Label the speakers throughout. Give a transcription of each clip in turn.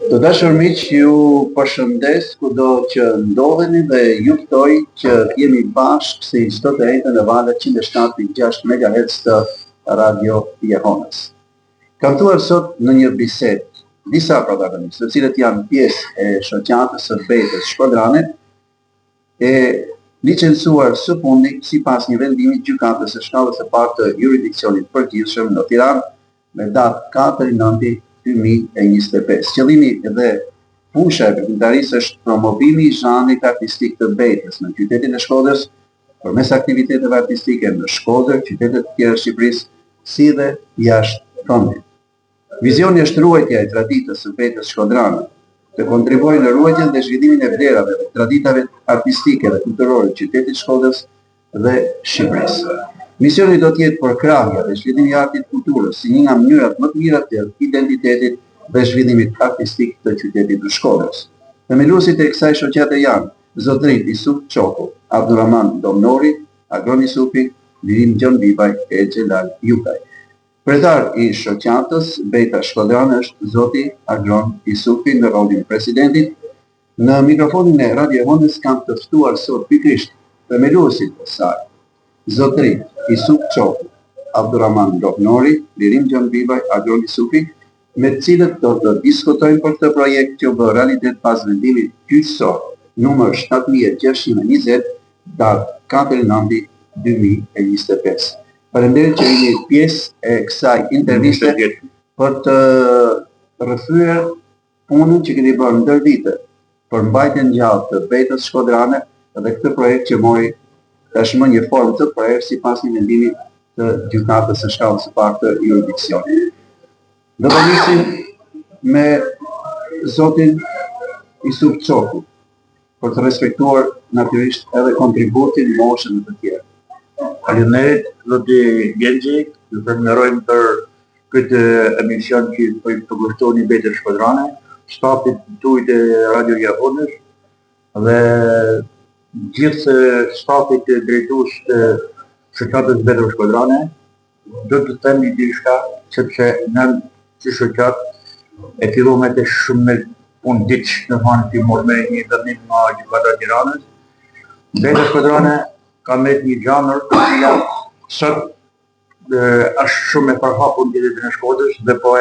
Speaker 1: Të dashur miq, ju përshëndes kudo që ndodheni dhe ju ftoj që jemi bashkë si çdo të hënë në valët 107.6 MHz të Radio Jehonës. Kam thuar sot në një bisedë disa protagonistë, të cilët janë pjesë e shoqatës së Betës Shkodrane, e licencuar së fundi sipas një vendimi të gjykatës së shkallës së parë të jurisdiksionit përgjithshëm në Tiranë me datë 4/9/2025. Qëllimi dhe fusha e veprimtarisë është promovimi i zhanrit artistik të Betës në qytetin e Shkodrës përmes aktiviteteve artistike në Shkodër, qytetet të tjera të Shqipërisë, si dhe jashtë vendit. Vizioni është ruajtja e traditës së Betës Shkodrane, të kontribuojë në ruajtjen dhe zhvillimin e vlerave dhe traditave artistike dhe kulturore të qytetit Shkodrës dhe Shqipërisë. Misioni do të jetë përkrahja dhe zhvillimi i artit kulturës si një nga mënyrat më të mira të identitetit dhe zhvillimit artistik të qytetit të Shkodrës. Themeluesit e kësaj shoqate janë zotërit Isuf Çoku, Abdulrahman Domnori, Agron Isufi, Lirim Gjon Bibaj e Xhelal Jukaj. Kryetar i shoqatës Beta Shkodrane është zoti Agron Isufi në rolin e presidentit. Në mikrofonin e Radio Jehonës kam të ftuar sot pikërisht themeluesit e saj, zotërit Isuf Çoku, Abdulrahman Domnori, Lirim Gjon Bibaj, Agron Isufi, me të cilët do të diskutojmë për këtë projekt që u bë realitet pas vendimit gjyqësor numër 7620 datë 4/9/2025. Faleminderit që jeni pjesë e kësaj interviste për të rrëfyer punën që keni bërë ndër vite për mbajtjen gjallë të Betës Shkodrane dhe këtë projekt që mori tashmë një formë të prerë sipas një vendimi të gjykatës së shkallës së parë të jurisdiksionit. Do të nisim me zotin Isuf Çoku për të respektuar natyrisht edhe kontributin, moshën e të tjerë.
Speaker 2: Faleminderit, zoti Gjenxhi, ju falenderojmë për këtë emision që po i përkushtoni Betës Shkodrane, stafit tuaj të Radio Jehonës dhe gjithë stafit të drejtues të shoqatës Betës Shkodrane. Do të them diçka sepse ne si shoqat e fillova të shumë me punë diç në fund të morë me një vendim nga gjykata e Tiranës. Beta Shkodrane ka me një gjanër të cila sot është shumë e përhapur në qytetin e Shkodrës dhe po e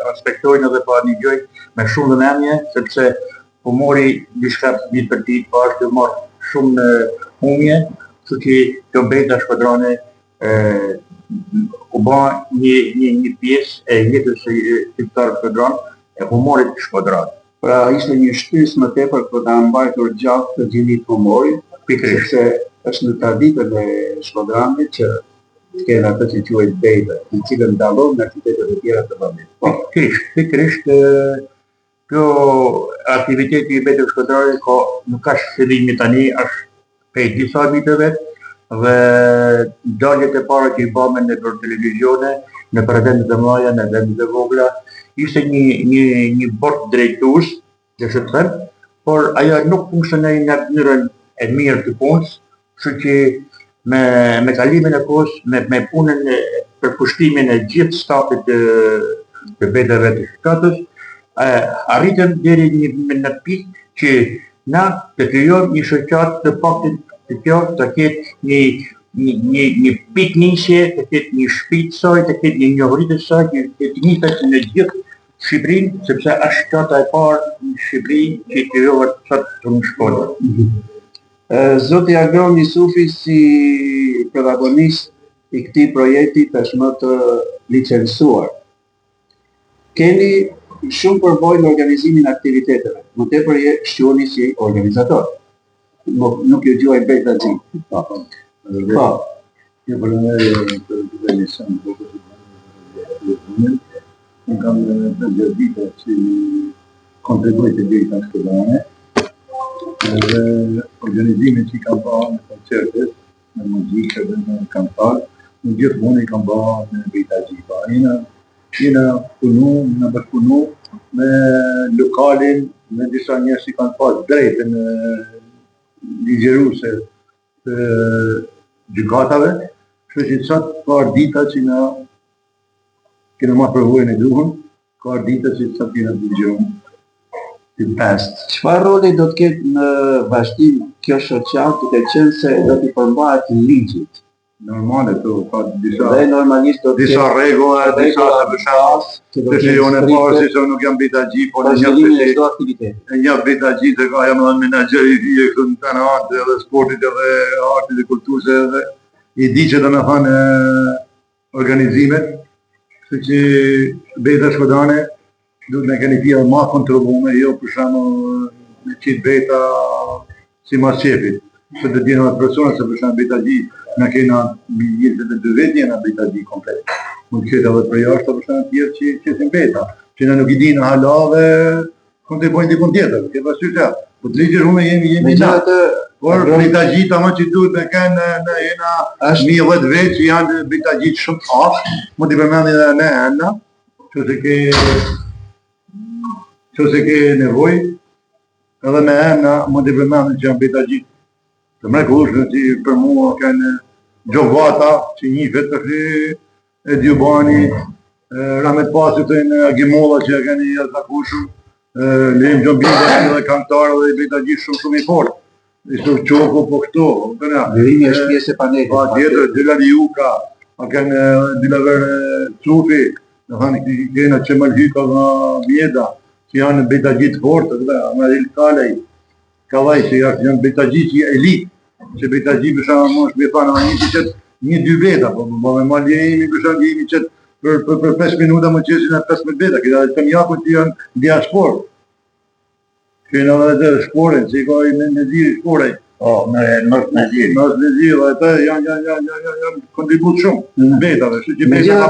Speaker 2: respektojnë dhe po anijojnë me shumë vëmendje sepse po mori diçka ditë për ditë, po është marrë shumë në humje, kështu që kjo Beta Shkodrane u bë një pjesë e jetës së shqiptarëve shkodran, e humorit shkodran.
Speaker 1: Pra ishte një shtys më tepër për ta mbajtur gjatë të gjinit humorit, sepse është në traditën e Shkodranit që të kenë atë që quhet Beta, në cilën dallon nga qytetet e tjera të vendit.
Speaker 2: Pikërisht kjo aktiviteti i Betës Shkodranit nuk ka fillimi tani, është prej disa viteve dhe daljet e para që i bëmë në televizione, në vendet e mëdha, në vendet e vogla, ishte një bord drejtues, le të them, por ajo nuk funksionoi në mënyrën e mirë të punës, kështu që me kalimin e kohës, me punën për pushtimin e gjithë stafit të betave të shoqatës, arritëm deri në pikë që na të krijojmë një shoqatë të paktit të kjo të ketë një pikë nisje, të ketë një shtëpi të saj, të ketë një njohuri të saj, të njëjtat në gjithë Shqipërinë, sepse është shoqata e parë në Shqipëri që krijohet sot në Shkodër.
Speaker 1: Zoti Agron Isufi si protagonist i këtij projekti tashmë të licencuar. Keni shumë përvojë në organizimin e aktiviteteve, më tepër je shquheni si organizator. Nuk ju gjuaj Beta Xhi. Po.
Speaker 3: Një përmërë të emision unë kam të gjërë vite që kontribuaj të Beta Shkodrane dhe organizimin që i kam bërë në koncertet, në muzikë dhe në kantar, në gjithë mund i kam bërë në Beta Xhi. Jena bërpunu me lokalin, me disa njerëz që kanë pas drejtën ligjeruse të gjykatave, kështu që sot ka dita që na kemi marrë përvojën e duhur Ka dita që sa t'jena të gjumë, të pest.
Speaker 1: Çfarë roli do të ketë në vazhdim kjo shoqat duke qenë se do t'i përmbahet ligjit?
Speaker 3: Normale to, ka disa
Speaker 1: Dhe normalisht do të
Speaker 3: disa rregulla, disa për shembull,
Speaker 1: që do
Speaker 3: të
Speaker 1: të
Speaker 3: shihon e parë se unë nuk jam bitagji, po në një
Speaker 1: vazhdimin e çdo aktiviteti.
Speaker 3: një bitagji të ka jam edhe menaxher i fije këtu në Tanat edhe sportit edhe artit dhe kulturës edhe i di që do me thënë organizimet, kështu që beta shkodane duhet me keni pia ma kontrollume, jo për shembull me qitë beta si mas qepit. Se të djenë atë persona se për shembull bitagji në kena 22 vetë jena bitagji komplet. Mund të ketë edhe për jashtë për shembull tjerë që si beta, që në nuk i dinë hala dhe kontribojnë dikun tjetër, ke pasur të. Po të ligjë shumë jemi na. Por bitagjit ama që duhet me kanë në jena 10 vetë që janë bitagjit shumë të ashtë, mund t'i përmendi dhe ne enda, që se ke nevoj, edhe me enda mund t'i përmendi që janë bitagjit. Të mrekullueshme që për mua kanë Gjovata, që një vetë të fri, e Djubani, Ramet Pasit të në Agimolla që kanë i atakushëm, Lem Gjombida dhe kantarë dhe i bitagjit shumë i fortë. Ishte Qoko po këto,
Speaker 1: Lirimi është pjesë e panelit.
Speaker 3: Pa tjetër, Dyla Liuka, a kanë Dylaver Cufi, në thani kena Qemal Hyka dhe Mjeda, që janë bitagjit fortë, Amaril Kalej, Kalaj që janë bitagjit që elit, që bitagjit për shumë më është bjefana në një që qëtë 1-2 beta, po me ma ljejimi për shumë ljejimi qëtë për 5 minuta më qesin e 15 beta, këta dhe të mjaku që janë diaspor. Këna dhe të shporin, që i ka i në nëziri shporej. Nësë nëziri. Nësë nëziri, dhe të janë kontribut shumë në betave, që beta ka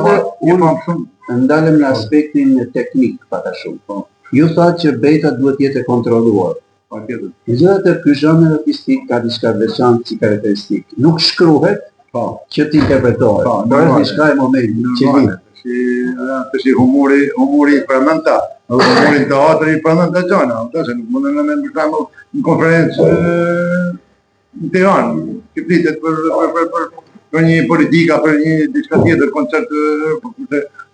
Speaker 3: marë shumë.
Speaker 1: Ndalem në aspektin teknik, pata shumë. Ju thatë që beta duhet jetë e kontrolluar. Megjithatë, ky zhanër artistik ka diçka veçantë si karakteristik. Nuk shkruhet që t'interpretohet. Por është diçka e momentit që vjen.
Speaker 3: Të shi humori i përmend ta, edhe humori në teatri i përmend ta gjana, se nuk mundën me për shembull në konferencë në Tiranë, që flitet për një politika, për një diçka tjetër, koncert,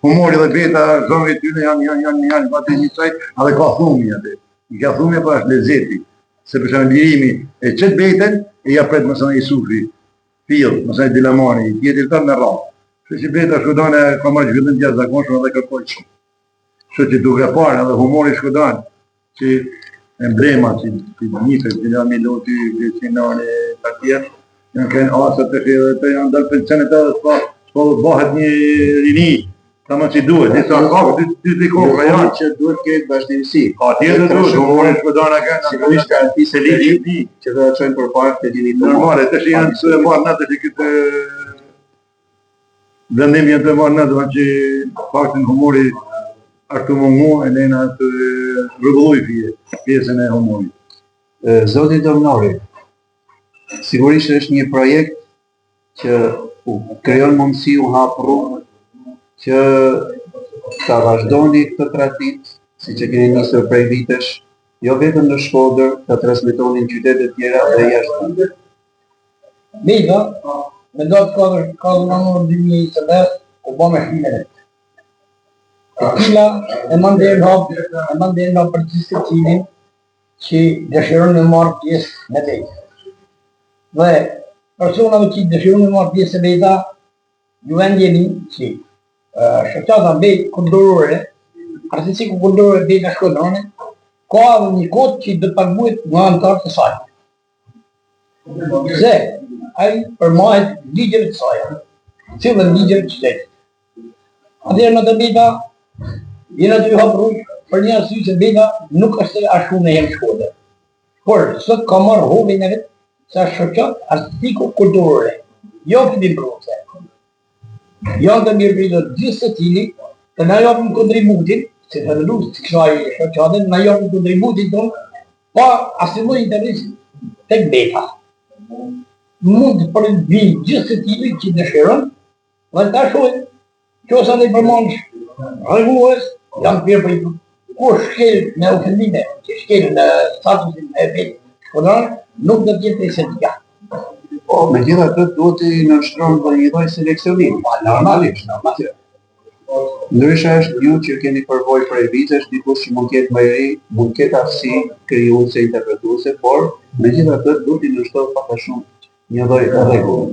Speaker 3: humori dhe beta, zonëve tyne janë pati njësaj, edhe ka thumi atë. I ka thumi pa është lezeti, se për shembull lirimi e qëtë beten, e ja pret mësën e Sufi, Fill, mësën e Dilamani, tjetër të me rrallë. Që që beta Shkodane ka marrë zhvillim gjatë zakonshme dhe kërkoj shumë. Që që duke parë edhe humori Shkodane, që emblema që njëfër, që nga Miloti, Vecinani, të tjerë, janë kënë asët të shirë dhe të janë dalë për qenet edhe s'po dhe bëhet një rini, ta më që duhet, disa kakë, dy kokë, janë.
Speaker 1: Që duhet këtë vazhdimësi.
Speaker 3: Ka tjetër duhet, humori Shkodane kënë,
Speaker 1: sigurisht ka artistë ligji që do të çojnë përpara të dini.
Speaker 3: Normale, të që janë të marrë natë që këtë vendim janë të marrë në dhe që faktin humori ashtu më mu e lejna të rëvulluj pjesën e humori.
Speaker 1: Zoti Domnori, sigurisht është një projekt që krijon mundësi u hap rrugë që ta vazhdoni këtë traditë, siç e keni nisur prej vitesh, jo vetëm në Shkodër, ta transmetoni në qytete të tjera dhe jashtë.
Speaker 4: Beta, me do të kodër në nëmër 2025, u bo me shpimenet. E tila e mandejnë nga për qisë të cilin që dëshirën me marë pjesë me beta. Dhe personave që dëshirën me marë pjesë me beta, ju vendjeni që shëqata bejtë kulturore, artisiku kulturore bejta Shkodrone, ka edhe një kod që dhe paguet nga antarë të saj. Pse? Ai përmahet ligjeve të saj, cilën ligjeve të qytetit. Atëherë në të beta, jena të ju hapë rrugë për një arsye se beta nuk është ashtu në jemë Shkodër. Por, sot ka marrë hovin e vetë, se është shoqat artistiko kulturore, jo këtim prose. Janë të mirë pritur gjithë se cili, të na japim kontributin, se të nëllu të kësaj shoqatet, na japim kontributin tonë, pa asimoj interes tek beta. Mund të përvinë gjithë se tili që dëshiron, dhe ta shojnë, që ose dhe i përmansh rregullues, janë të mirë pritur. Kur shkel me ofendime, që shkel në statusin e vetë Shkodran, nuk do t'jetë estetika.
Speaker 1: Megjithatë duhet të nënshtronë dhe një lloj seleksionimi.
Speaker 4: Normalisht.
Speaker 1: Ndryshe është ju që keni përvojë prej vitesh, dikush që mund ketë më i ri, mund ketë aftësi krijuese, interpretuese, por megjithatë duhet i nënshtrohet pak a shumë një lloj rregull.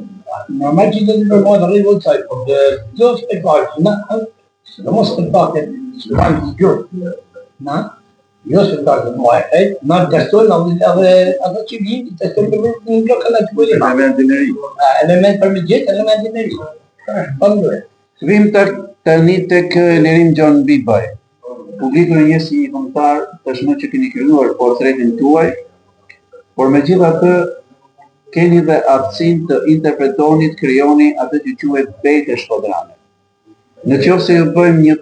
Speaker 4: Normal që do të përmohet rregull saj, por çdo spektakël, në mos spektakël, s'kam gjë. Na, jo spektakël më na gastojnë edhe ato që vinë, të testojnë në lokal aty ku jemi.
Speaker 3: Elementin e ri.
Speaker 4: Element për mëgjet, elementin e ri.
Speaker 1: Vim tani tek Lirim Gjon Bibaj. Publiku e njeh si një kombëtar tashmë që keni krijuar portretin tuaj, por megjithatë keni dhe aftësinë të interpretoni, të krijoni atë që quhet bejtë shkodrane. Në qoftë se ju bëjmë një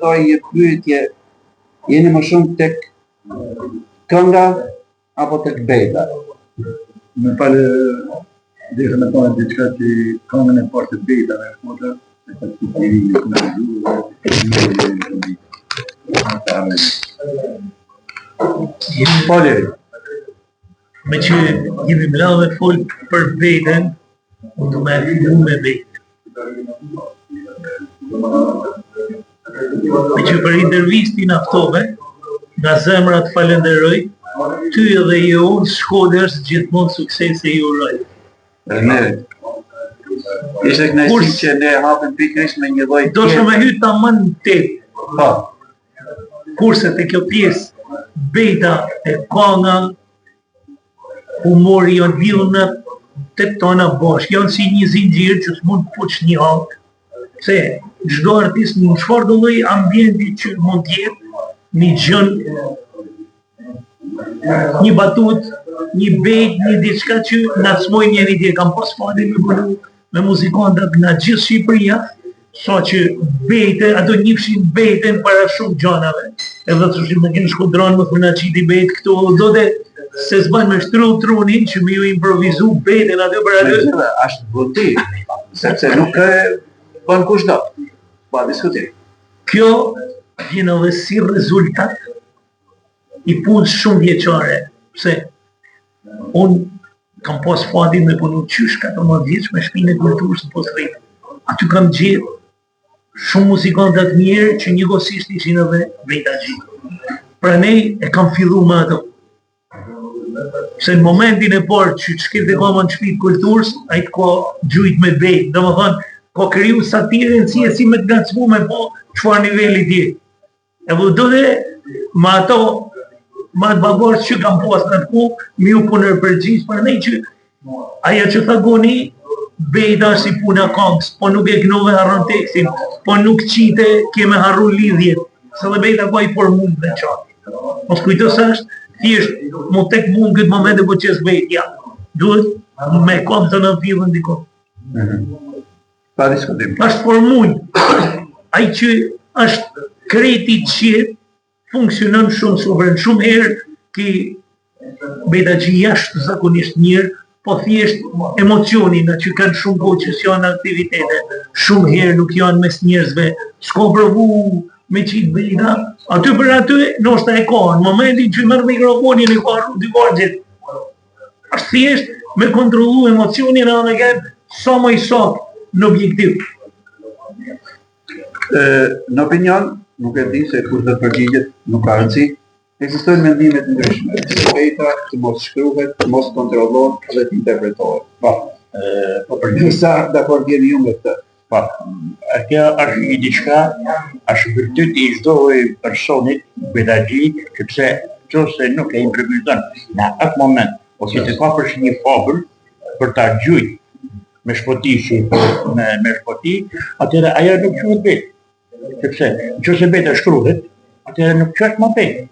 Speaker 1: pyetje, jeni më shumë tek kënga apo tek bejta?
Speaker 3: Me falë, dhe me thonë diçka që këngën e parë të bejtave është moda, e ka të kiri në
Speaker 1: Falë.
Speaker 5: Me që jemi mlau me folë për bejten, unë du me fillu me bejt. Me që për intervistin aftove, nga zemrat falenderoj, ty edhe jo unë Shkodrës gjithmonë sukses e ju uroj.
Speaker 1: Ishte kënaqësi që ne hapëm pikërisht me një lloj.
Speaker 5: Do shumë me hytë ta mënë në tepë. Kurse të kjo pjesë, bejta e kanga, humori janë lidhur në të tona bashkë, janë si një zinxhir që s'mund të fuç një halk. Se çdo artist në çfarë do lloj ambienti që mund të jetë, një gjën, një batut, një bejt, një diçka që na çmoj njëri tjetrin. Kam pas fali me punu me muzikantat nga gjithë Shqipëria, sa që bejte, ato njifshin bejten para shumë gjanave. Edhe të shumë me kënë Shkodran më thuna qiti bejt këto, do dhe se s'ban me shtru trunin që mi ju improvizu bejten aty për aty.
Speaker 1: Ashtë vëti, sepse nuk bën kushdo, pa diskutim.
Speaker 5: Kjo vjen edhe si rezultat i punës shumë vjeqare, pse unë kam pas fatin me punu qysh 14 vjeç me Shtëpinë e Kulturës në Postrit. Aty kam gjithë shumë muzikantat mirë që njëkohësisht ishin edhe bejtagji. Pra ne e kam fillu me ato. Se në momentin e parë që shkete kama në Shtëpinë e Kulturës, a i të ka gjujt me bejt, dhe më thënë, ka kriju satirën si me të gacmu me po qëfar nivelli tje. E do dhe me ato, ma të bagosh që kam pas në të ku, mi u punër përgjis, për ne që aja që thagoni, bejta është si puna kongës, po nuk e kënove harron tekstin, po nuk qite keme harru lidhjet, se dhe bejta ka i por mund dhe qatë. Mos kujto së është, thjesht, mu tek mund këtë momente po qes bejt, ja, duhet me kom të në fillën diko.
Speaker 1: Pa diskutim.
Speaker 5: Është por mund, ai që është kreti qëtë, funksionon shumë sovren, shumë herë ki bejtagji jashtë zakonisht mirë, po thjesht emocionin që kanë shumë kohë që s'janë aktivitete, shumë herë nuk janë mes njerëzve, s'ko provu me qitë bejta, aty për aty nështë e ka, në momentin që mërë mikrofonin e ka arru dy vargjit, është thjesht me kontrolu emocionin edhe me ketë sa më i saktë në objektiv.
Speaker 1: Në opinion, nuk e di se kur të përgjigjet, nuk ka rëndësi, ekzistojnë mendimet ndryshme, se bejta të mos shkruhet, të mos kontrollohet dhe të interpretohet. Po për njësa, dakord jeni ju me këtë.
Speaker 2: Po, kjo është një diçka, është vërtet i çdo personit bejtagji, sepse nëse nuk e improvizon në atë moment, ose të ka përsh një fabël për ta gjujt me shpoti me shpoti, atëherë ajo nuk quhet bejt. Sepse nëse bejta shkruhet, atëherë nuk quhet më bejt.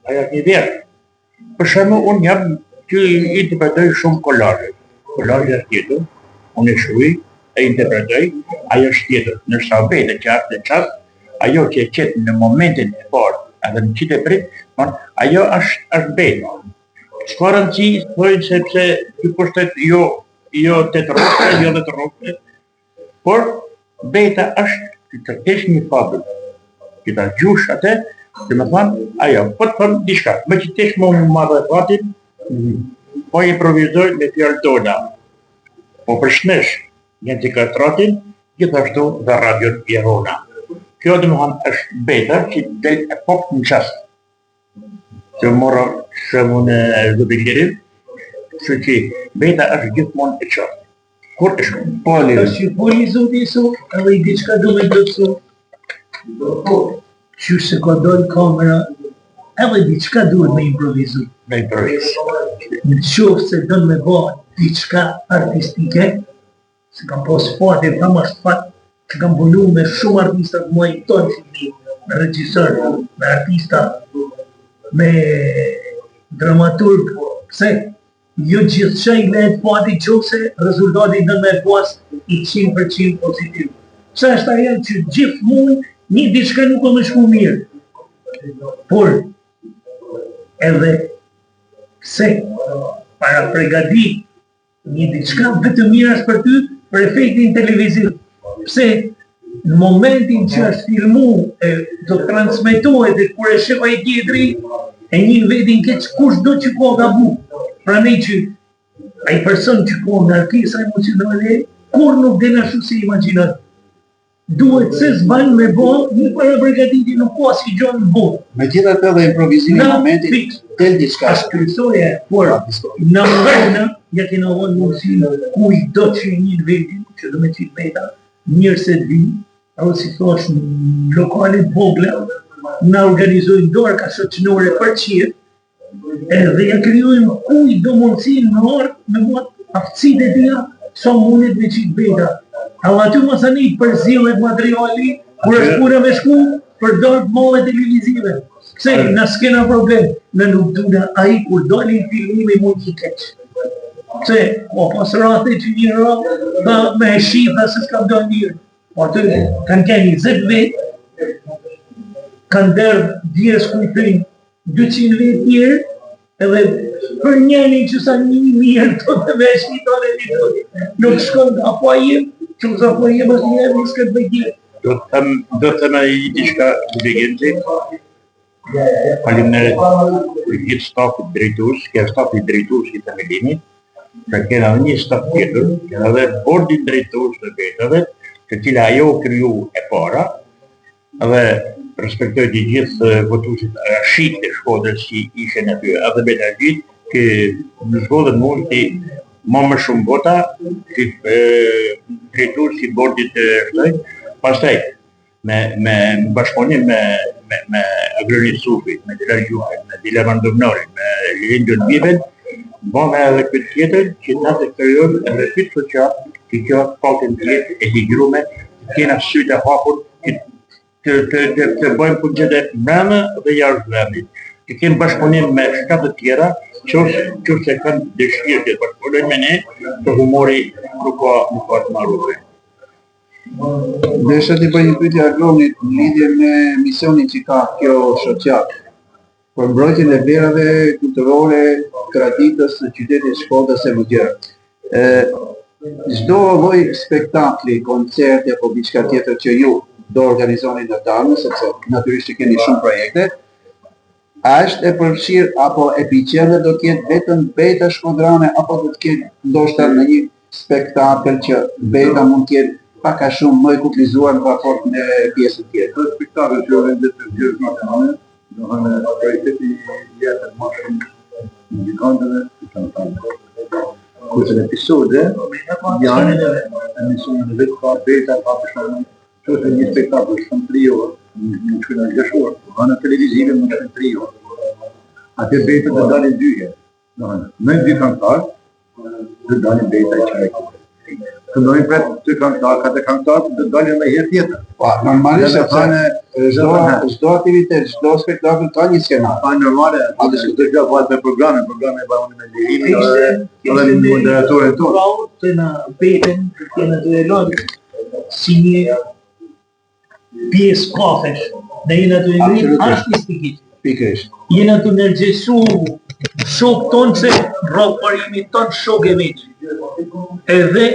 Speaker 2: Ajo është një verë. Për shembull, unë jam që interpretoj shumë kolazhe. Kolazhe është tjetër, unë e shkruaj, e interpretoj, ajo është tjetër. Nërsa bejta që është në çast, ajo që e qetë në momentin e parë, edhe në qitë e prit, ajo është bejt. S'ka rëndësi, thojnë sepse që kushtet jo të të rrugë, jo dhe të rrugë, por bejta është që të kesh një fabël, që të gjush atë, që me thonë, ajo, po të thonë diçka, me që tesh më marrë e fatin, po improvizoj me fjallë tona. Po për shnesh, një të këtë ratin, gjithashtu dhe radiot Pjerona. Kjo domethënë është beta që del e pop në qast. Që morë shembull e zotëgjerit, kështu që beta është gjithmonë e qartë. Kur e shkon?
Speaker 5: Tash që foli zoti sot, edhe i diçka do me do të sot. Që se ka dojnë kamera, edhe diçka duhet me improvizu.
Speaker 2: Me improviz.
Speaker 5: Në qoftë se dënë me ba diçka artistike, se kam pas fati, kam ashtë fat, që kam punu me shumë artistat muaj tonë që me regjisor, me artista, me dramaturg, pse? Jo gjithë që i lehet fati qose, rezultati dënë me pas i 100% pozitiv. Pse është ajo që gjithë mund, një diçka nuk o me shku mirë. Por, edhe pse para pregadit një diçka vetëm mirë është për ty për efektin televiziv. Pse në momentin që është filmu e do të transmetohet e kur e shefa i tjetri e një vetin keq kush do që ko gabu. Pra ne që ai person që ko në arkesa emocionale kur nuk dhe në shu se imaginat. Duhet se s'ban me bo një para pregaditi nuk ko asë i gjonë në bo.
Speaker 1: Me gjitha të dhe improvizimi në momentit, del diçka.
Speaker 5: Ashtë krysoje, por në mëna, ja kena vonë mundësi ku i do që një vetin, që do me qitë beta, njërë se të vinë, apo si thosh në lokalit vogla, në organizojnë dorë ka shoqënore për qirë, edhe ja kryojnë ku i do mundësi në orë, me mot aftësit e tia, sa mundet me qitë beta. Alla aty masani përzillet materiali, kur është puna me shku, për dorë të molle televizive. Pse, në s'kena problem, në nuk duna aji kur doli filmimi mund t'i keq. Pse, o pas rate që një rate, dhe me e shifra se s'kam do njërë. Po aty, kanë keni 20 vetë, kanë dërë djerës kujtërin 200 vetë njërë, edhe për njëni që sa një mirë të të me shkitore një të nuk shkon nga po jem, që sa po jem është një një s'kët bëgjirë.
Speaker 2: Do të thëmë i diçka të begjenëti, faleminderit për gjithë stafit drejtues, kja stafit drejtues i themelimit, që kena një staf tjetër, kena dhe bordin drejtues të betave, që cila ajo kryu e para, dhe respektoj të gjithë votuesit rashit të Shkodrës që ishen aty, edhe betargjit, që në Shkodrën mund të më shumë vota, që drejtues si bordit të shtoj, pastaj me bashkëpunim me Agronit Sufit, me Dilar Gjuhaj, me Dilar Mandovnorin, me Lirin Gjënbiven, bëme edhe këtë tjetër që në të kërjon edhe këtë social që kjo patën tjetë e higrume, kena sytë e hapur të bëjmë punë që dhe mreme dhe jashtë vendit. Që kemë bashkëpunim me shtatë tjera, që se kanë dëshirë që të bashkëpunojnë me ne, të humori nuk ka të marruve.
Speaker 1: Desha t'i bëj një pyetje Agronit në lidhje me misionin që ka kjo shoqat për mbrojtjen e vlerave kulturore traditës në qytetin Shkodrës e më gjërë. Çdo lloj spektakli, koncerti apo diçka tjetër që ju do organizoni në Darnë, sepse natyrisht që keni shumë projekte, a është e përfshirë apo epiqendër do të ketë vetëm beta shkodrane apo do të ketë ndoshta në një spektakël që beta mund të ketë pak a shumë më e kutlizuar në raport me pjesën tjetër.
Speaker 3: Këtë spektakël që vendet të gjërës nacionale, do hënë prioriteti jetër më shumë muzikantëve të kantanëve. Kurse në episode, janë emisionet vetë ka beta, ka përshënë, që është një spektakël shumë 3 orë, në që në gjëshorë, hënë televizive më shumë 3 orë. Ate beta të dalin 2 herë. Me 2 kantarë, të dalin beta e qajtë. Këndojnë për të këngëtarë, ka të këngëtarë të dalin me herë tjetër.
Speaker 1: Normalisht çdo aktivitet, çdo spektakël ka një skenar.
Speaker 3: Pa normale, atë që të gjë bëhet me programe e bëhen me lirimin edhe me moderatorën tonë.
Speaker 5: Të në beten, të në të elodë, si një pjesë kafesh, në jena të ngritë artistikit.
Speaker 1: Pikërisht.
Speaker 5: Jena të nërgjesu shok tonë se rrokë parimi tonë shok e veç. Edhe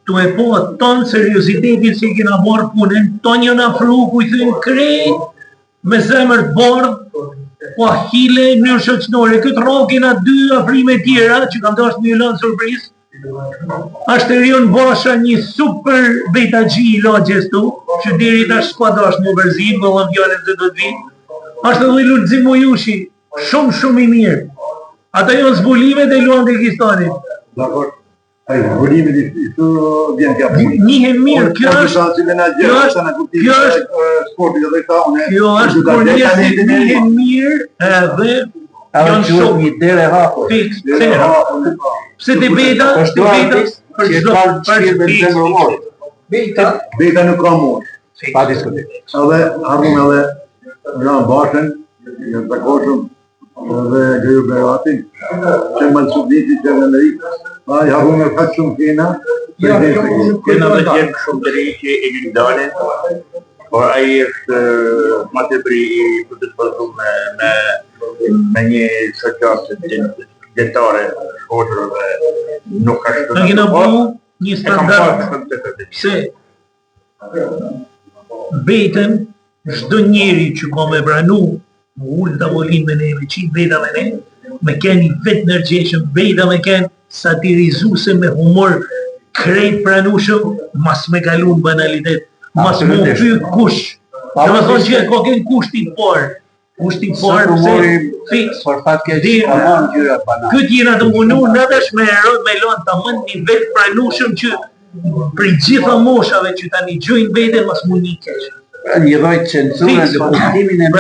Speaker 5: të e po tonë seriositetit që i kena marë punën, tonë jënë afru ku i thënë krejt me zemër të bardhë, po hile në shoqënore. Këtë rrokë kena 2 afrime tjera që kam dashtë një lënë surprizë, Ashterion Basha një super bejtagji I lagjes tu, që deri tash s'ka dash më vërzim, më dhëm fjallën se do të vi. Ashtë edhe Lulzim Mojushi, shumë I mirë. Ata janë zbulimet e luan Kirgistanit.
Speaker 3: Dakor. Ai zbulimet I këtu vjen kja punë.
Speaker 5: Njihen mirë, kjo është
Speaker 3: sportit edhe këta unë.
Speaker 5: Kjo është kur njerëzit njihen mirë edhe janë shumë
Speaker 1: një derë e hapur.
Speaker 5: fiks, pse te beta për çdo
Speaker 3: Beta nuk ka mosh.
Speaker 1: Pa diskutim.
Speaker 3: Edhe harrum edhe Ran Bashën, në zakoshëm edhe Gëju Beratin, që më të subditi që në Amerikë. Ai harrum e ka shumë kena.
Speaker 2: Kena dhe gjemë shumë të rinjë që I Gjildane, por ai është ma të bëri I përdispozu me një shoqatë detare, shkodrë dhe nuk ka shtë
Speaker 5: Në kena bu një standard se betën çdo njeri që ka me branu më ullë tavolin me ne, me qitë beta me ne, me ken I vetë nërgjeshëm, beta me ken satirizuse me humor krejt pranushëm, mas me kalu në banalitet, mas me u pyet kush. Dhe me thonë që ka ken kushti parë. Kushti parë, fiks.
Speaker 1: Por fat keq, amon gjyra banale.
Speaker 5: Këtë jena të munu në dash me lonë të mënd një vetë pranushëm që për gjitha moshave që tani gjojnë veten mas mu një keq.
Speaker 1: Një lloj censure në kuptimin e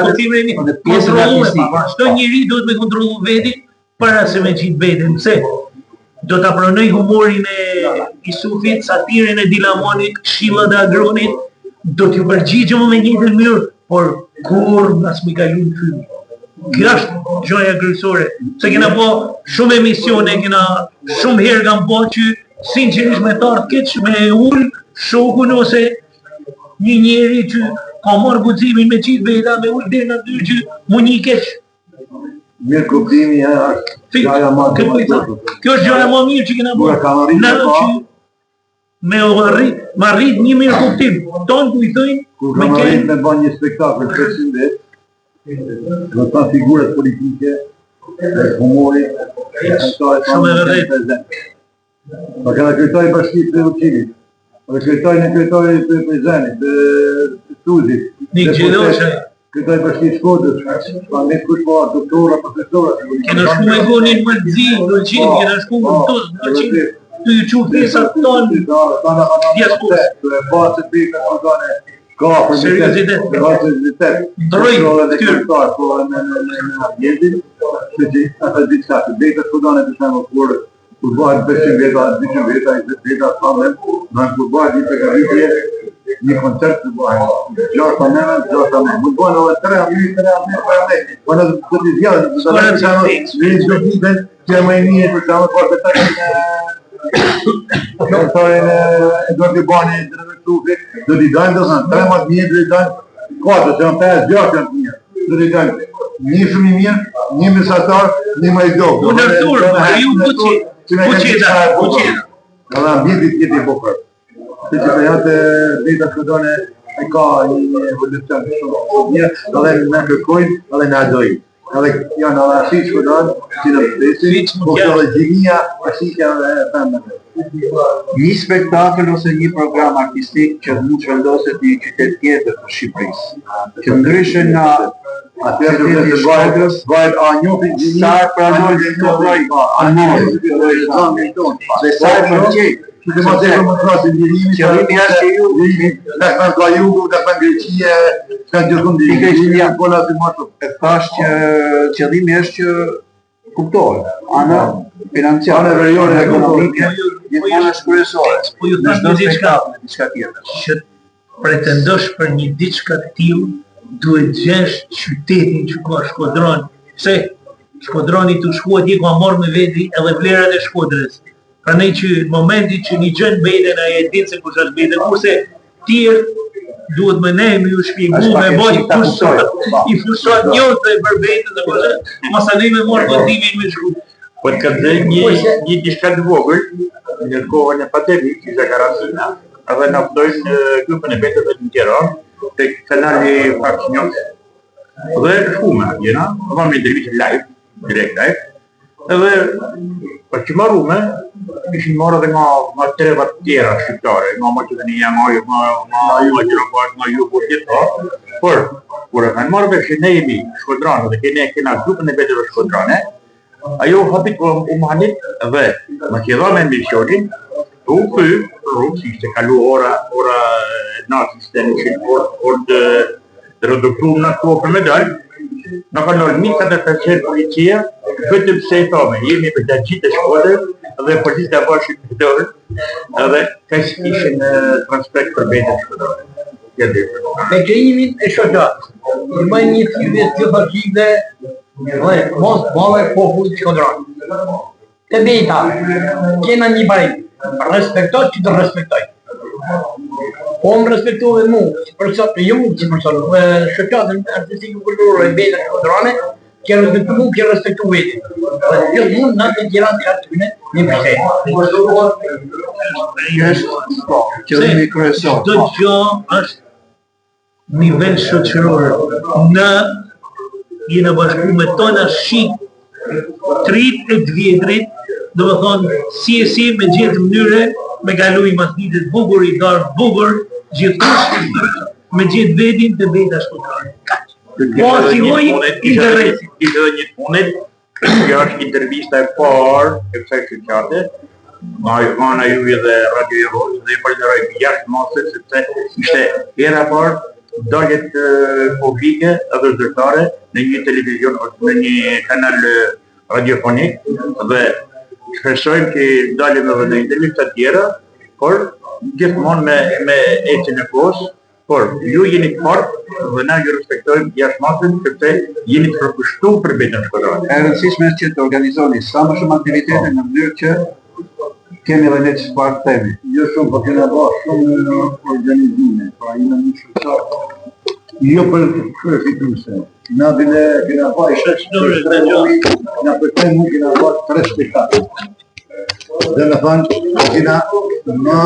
Speaker 5: kuptimin e kontrolluar. Çdo njeri duhet me kontrollu vetin para se me qitë veten. Pse? Do ta pranoj humorin e Isufit, satirin e Dilamonit, këshillat e Agronit, do t'ju përgjigjem me njëjtën mënyrë, por kur as më kalu në fytyrë. Kjo është gjoja kryesore. Se kena po shumë emisione, kena shumë herë kam po që sinqerisht me tartë keq me ullë shokun ose një njeri që ka marrë guximin me qitë veta me ullë dhe në dy që mu një keq.
Speaker 3: Mirë kuptimi është gjaja ma të
Speaker 5: Kjo është gjaja ma mirë që kena po. Në që me arrit një mirë kuptim. Tonë ku I thëjnë
Speaker 3: kur kam arrit me ba një spektakl 500 vet, do ta figurat politike, humori,
Speaker 5: shumë e vërtet.
Speaker 3: Po kena kryetoj bashkisë të uqimit, dhe kryetoj në kryetoj të Prizrenit, të Tuzit,
Speaker 5: Nik Gjeloshe.
Speaker 3: kryetoj bashkisë Shkodrës, pa me kush po doktora, profesora.
Speaker 5: Kena shku me gonin mërdzi, në qinë, kena shku në tuz, në qinë, të ju quë fesat tonë, djeskus.
Speaker 3: Të e ba që pika të zone, ka
Speaker 5: Seriositet.
Speaker 3: Kontrole dhe kërtar, po në ambientin, që që ata diçka, të beta të zone të shemë kur bëhet 500 veta, 200 veta, 20 veta, në kur bëhet një pegavitje, një koncert të bëhet, 6 amenën, 6 amenën. Mund bëhen edhe 3 amenën, po në të të zjallën, të të të shemë vitën, që e më I një për shemë, por të Kërtojnë Eduard Bani, do t'i dajnë do thënë, 3 mas mirë, do t'i dajnë 4, që janë 5, 6 janë mirë. Do t'i dajnë një shumë I mirë, një mesatar, një më I dopë.
Speaker 5: Unë nërtur, ju buqeta.
Speaker 3: Edhe ambientit tjetë I bukër. Se që për jatë beta shkodone, e ka një evolucion shumë mirë, edhe në kërkojnë, edhe në adojnë. Edhe janë edhe ashtë shkodone, që në përdesin, po kjo dhe gjimia, ashtë që e femën.
Speaker 1: Një spektakël ose një program artistik që mund të vendoset në një qytet tjetër të Shqipërisë, që ndryshe nga
Speaker 3: atëherë do të bëhet a njohë
Speaker 1: sa pranon këtë lloj anoj, dhe sa e përgjej.
Speaker 3: Që më të më krasin njërimi,
Speaker 1: Qëllimi është që ju
Speaker 3: dhe kanë ka jugu, dhe kanë Greqie, kanë gjithë në Greqia, kolla të më shumë.
Speaker 1: e thash që qëllimi është që kuptohet, ana financiare, veriore, ekonomike, gjithmonë është kryesore.
Speaker 5: Po ju thash
Speaker 1: Në
Speaker 5: një diçka,
Speaker 1: diçka tjetër.
Speaker 5: që pretendosh për një diçka të tillë, duhet gjesh qytetin që ka Shkodran. Pse? Shkodrani të shku atje ka marrë me veti edhe vlerat e Shkodrës. Prandaj që në momentin që një gjën veten ai e din se kush është veten, kurse tjerë duhet më ne më ju shpjegu me boj I fushat njëtë për vetën dhe përre, masa ne me marrë vendimin me shku.
Speaker 2: Po të këtë dhe një diçka të vogël, në kohën e pandemik, isha karantina, edhe në përdojnë grupën e betëve në Tiranë, të kanali Fakt News. Dhe shkume, jena, më me intervjit live, direct live, Edhe për që marrume, ishin marrë edhe nga trevat tjera shqiptare, nga Maqedonia, nga Gjirokasht, nga Jugu gjitha, por kur e kanë marrë vesh ne jemi shkodranë dhe kena grupën e beteve shkodrane, ajo hapit u manit dhe më që dha me misionin, u py rrugë, si ishte kalu ora nasis të orë të reduktuar në kohë me dalë, në kanë nërë 1400 policia, vetëm se i thome, jemi për të gjitë e shkodër, dhe policia të bashkë të këtërë, edhe kësë ishin transpekt për bejtë e shkodërë.
Speaker 4: Me krijimin e shoqatë, i bëjnë një thyrje të faqik dhe mos bëve popullit shkodërën. Të bejta, kena një barim, respektoj që të respektoj. Po më respektove mu, si person, jo mu si person, shoqatën artistikë kulturore e bejta shkodërane, që respektu mu, që respektu vetin. Dhe gjithë mund në të gjera të atyne një përsejnë.
Speaker 1: Qëllimi kryesor.
Speaker 5: Çdo gjë është nivel shoqëror. Në jena bashku me tona shqip, trit e të vjetrit, do më thonë, si me gjithë mënyre, me galu i masnitit bugur, i darë bugur, gjithë me gjithë vetin të bejta shkodrane. Po, si hoj, interesi.
Speaker 2: I dhe një punit, kjo është intervista e parë e kësaj shoqate, nga juve dhe Radio Jerovës, dhe i përnderoj jashtë masë, sepse ishte era parë daljet publike edhe zyrtare në një televizion, në një kanal radiofonik, dhe shpresojmë që dalim edhe në intervista tjera, por gjithmonë me ecjen e kohës, por ju jeni të fortë dhe na ju respektojmë jashtë masën, sepse jeni të përkushtuar për bejtën shkodrane.
Speaker 1: E rëndësishme është që të organizoni sa më shumë aktivitete në mënyrë që kemi edhe ne çfarë themi.
Speaker 3: Jo shumë, po kena bërë shumë organizime, pra jena një shoqar. Jo për fituse. Na bile kena bërë na përtej mund kena bërë 3 spektakle. Dhe me thënë, kena nga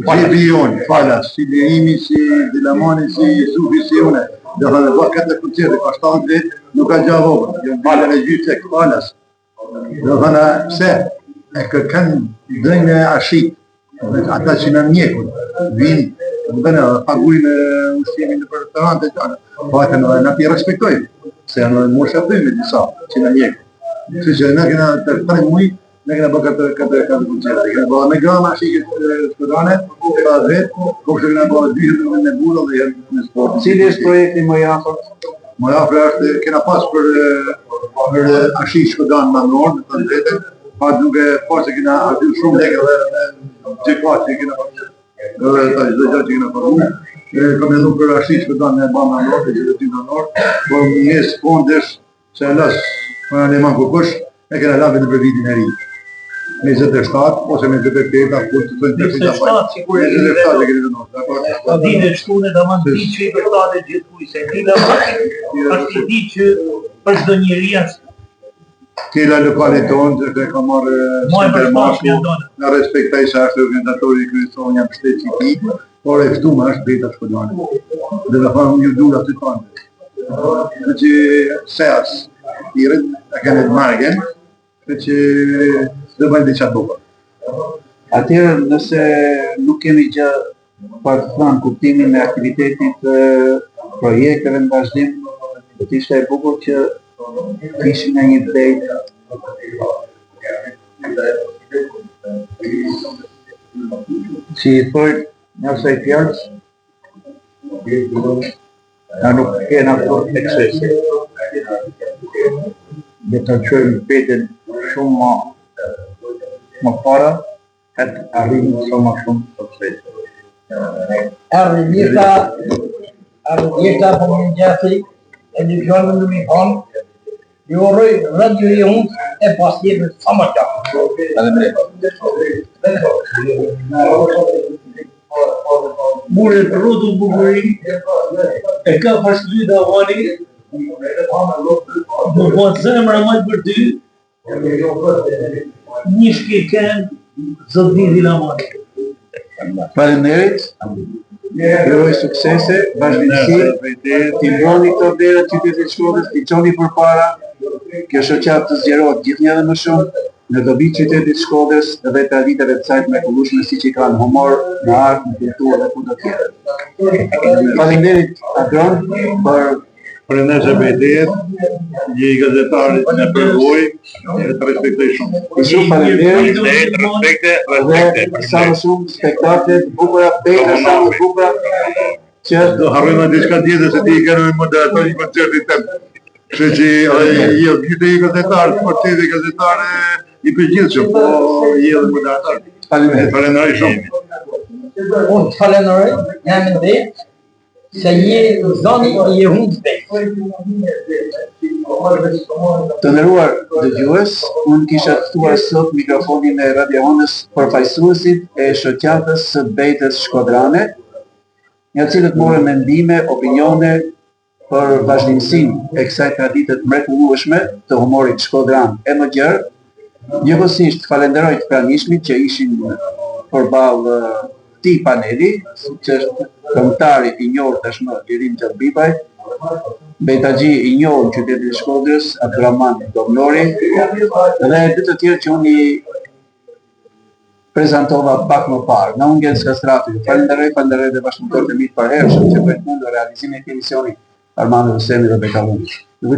Speaker 3: Gjebion, falas, si Lirimi, si Dilamani, si Sufi, si une. Dhe thënë, bërë 4 koncerte, ka 7 vit, nuk ka gjavë vogël. Jënë falën e gjithë tek falas. Dhe thënë, pse? E kërkën dënjë ashit, ata që në mjekun, vinë, dhe në paguajnë ushqimin në restorante, po atë në pi respektojnë, se në mos shërbim me disa që në mjekun. Si që në kena të 3 muj, ne kena bërë 4 koncerte. Kena bërë me grama ashikit shkodrane, 7 vetë, po kështë kena bërë 2 në budo dhe jenë në sport.
Speaker 1: Cili është projekti më i afërt?
Speaker 3: Më i afërt është kena pas për ashik shkodranë më nërë, në të vetën, pa duke pas e kena aty shumë lekë dhe gjithpat që kena pas. Dhe ta gjithë gjatë që kena përru. Kam edhe për ashik shkodranë në banë në nërë, që dhe ty në nërë, por njës fondesh që e lasë për në leman kukush, e kena labe në për vitin e ri. 27 ose me 28 apo të thonë
Speaker 5: 27 sigurisht.
Speaker 3: 27 e keni vënë.
Speaker 5: Ta dinë shtunë të manë di që i përtate gjithkuj, se tila është i di që për çdo njeri është.
Speaker 3: Tila lokalet tonë, që ka marrë Center Marku, në respektaj se është organizatori kryesor një mbështet që i ti, por e ftume është bejta shkodrane. Dhe dhe thonë unë ju dura të tonë. Dhe që seas tiret, e kene të margen, dhe që dhe bëjnë dhe qatë bukër.
Speaker 1: Atëherë, nëse nuk kemi gjë për të thënë kuptimin e aktivitetit projekteve në vazhdim, do të ishte e bukur që kishim në një bejtë. Si i thojnë në asaj fjallës, na nuk kena për eksesi. Dhe të qojmë bejtën shumë më para, këtë arrimë sa më shumë sukses.
Speaker 4: Arrivista për një gjati, edicion në mi thonë, ju uroj Radio Jerovës e pas tjetër sa më qartë.
Speaker 5: Mure të rrutu bukuri, e ka pashtu dhe avani, më po të zemra maj për ty, një shkeken, zotni Dilamani.
Speaker 1: Faleminderit, uroj suksese, vazhdimsi, t'i mboni këto dera qytetit Shkodrës, t'i çoni përpara, kjo shoqat të zgjerohet gjithnjë dhe më shumë në dobi qytetit Shkodrës dhe traditave të saj të mrekullueshme siç i kanë humor, në art, në kulturë dhe kudo tjetër. Faleminderit Agron
Speaker 3: për nëse bejtejet, një gazetarit në përvoj, të respektoj shumë.
Speaker 1: Shumë faleminderit dhe sa më shumë spektakle të bukura, bejta sa më bukura që
Speaker 3: do harrojmë diçka tjetër se ti i kanë moderator i koncertit tëm. Kështu që jo gjithë i gazetarë, sportivi gazetarë i përgjithshëm, po je edhe moderator. Falenderoj shumë.
Speaker 4: Unë të falenderoj, jam në dhe, se je zoni i e hundë dhe.
Speaker 1: Të nderuar dëgjues, unë kisha të ftuar sot mikrofonin e radiofonës përfaqësuesit e shoqatës së Bejtës Shkodrane, nga cilët morën mendime, opinione për vazhdimsinë e kësaj tradite të mrekullueshme të humorit shkodran e më gjerë. Njëkohësisht falenderoj të pranishmit që ishin përballë këtij paneli, që është këngëtari i njohur tashmë Lirim Xhalbibaj, bejtaxhi i njohur në qytetin e Shkodrës, Abdulrahman Domnori, dhe dy të tjerë që unë i prezantova pak më parë. Në Ungel Skastrati, falenderoj dhe bashkëpunëtorët e mi të përhershëm që bëjnë mund në realizimin e këtij misioni, Armando Huseni dhe Beka Lundës.